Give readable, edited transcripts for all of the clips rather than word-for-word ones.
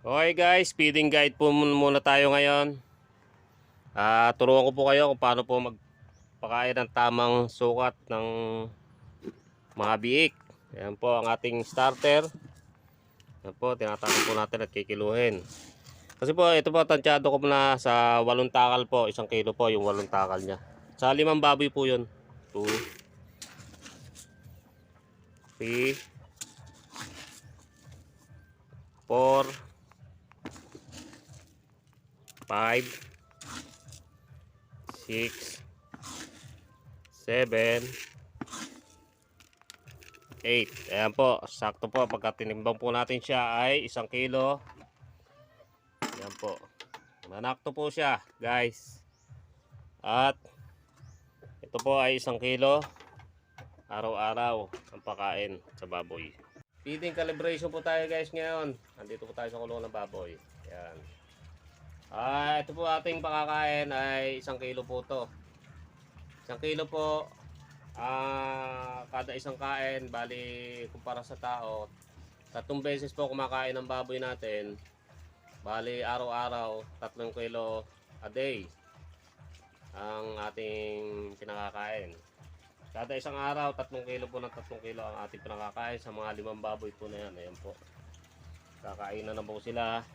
Okay guys, feeding guide po muna tayo ngayon. Turuan ko po kayo kung paano po magpakain ng tamang sukat ng mga biik. Ayan po ang ating starter. Ayan po, tinatakot po natin at kikiluhin. Kasi po, ito po, tansyado ko na sa 8 takal po. 1 kilo po yung 8 takal niya. Sa 5 baboy po yun. 2, 3, 4, 5, 6, 7, 8. Ayan po, sakto po. Pagka tinimbang po natin siya ay 1 kilo. Ayan po. Manakto po siya, guys. At ito po ay 1 kilo. Araw-araw ang pakain sa baboy. Feeding calibration po tayo guys ngayon. Nandito po tayo sa kulungan ng baboy. Ayan. Ito po ating pakakain ay 1 kilo po to. 1 kilo po. Kada isang kain, bali kumpara sa tao, 3 beses po kumakain ng baboy natin. Bali araw-araw 3 kilo a day ang ating pinakakain. Kada isang araw 3 kilo po ng 3 kilo ang ating pinakakain sa mga 5 baboy po na yan. Ayan po. Kakainan na po sila.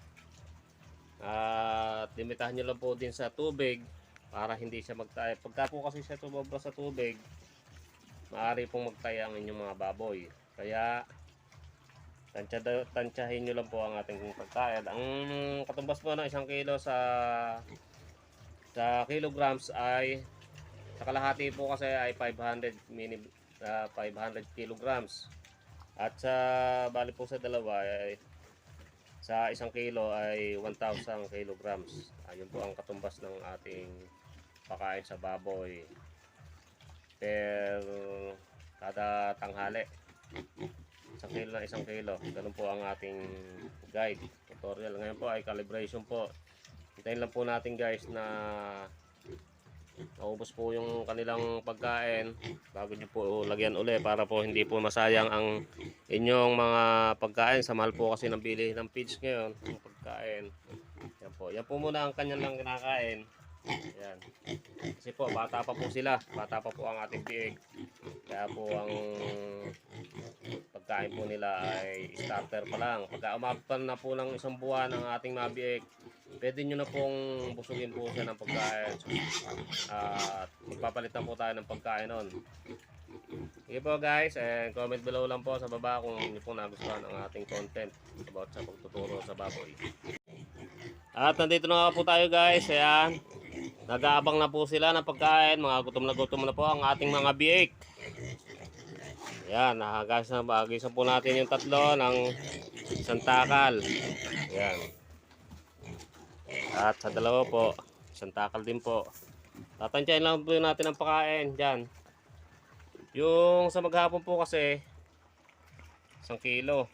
At limitahan nyo lang po din sa tubig para hindi siya magtaya. Pagka po kasi siya tumobra sa tubig, maaari pong magtaya ang inyong mga baboy. Kaya tansyahin nyo lang po ang ating pagkain. Ang katumbas po ng 1 kilo sa kilograms ay sa kalahati po kasi ay 500 kilograms. At sa bali po sa dalawa ay sa 1 kilo ay 1,000 kilograms. Ayun po ang katumbas ng ating pakain sa baboy per kada tanghali. 1 kilo na 1 kilo. Ganun po ang ating guide tutorial. Ngayon po ay calibration po. Hintayin lang po natin guys na naubos po yung kanilang pagkain bago nyo po lagyan uli para po hindi po masayang ang inyong mga pagkain. Sa mahal po kasi ng bili ng feeds ngayon ng pagkain. Yan po muna ang kanyang lang kinakain. Yan. Kasi po bata pa po sila, bata pa po ang ating biik. Kaya po ang pagkain po nila ay starter pa lang. Pagka umabot na po ng 1 buwan ang ating mga biik, pwede nyo na pong busugin po siya ng pagkain. At magpapalit na po tayo ng pagkain nun. Sige po guys, and comment below lang po sa baba kung nyo po nagustuhan ang ating content about sa pagtuturo sa baboy. At nandito na po tayo guys. Ayan, nag-aabang na po sila ng pagkain. Mga gutom na po ang ating mga biik. Ayan, nakagisan po natin yung 3 ng 1 takal. Ayan. At sa 2 po, 1 takal din po. Tatansyahin lang po natin ang pagkain dyan. Yung sa maghapon po kasi 1 kilo.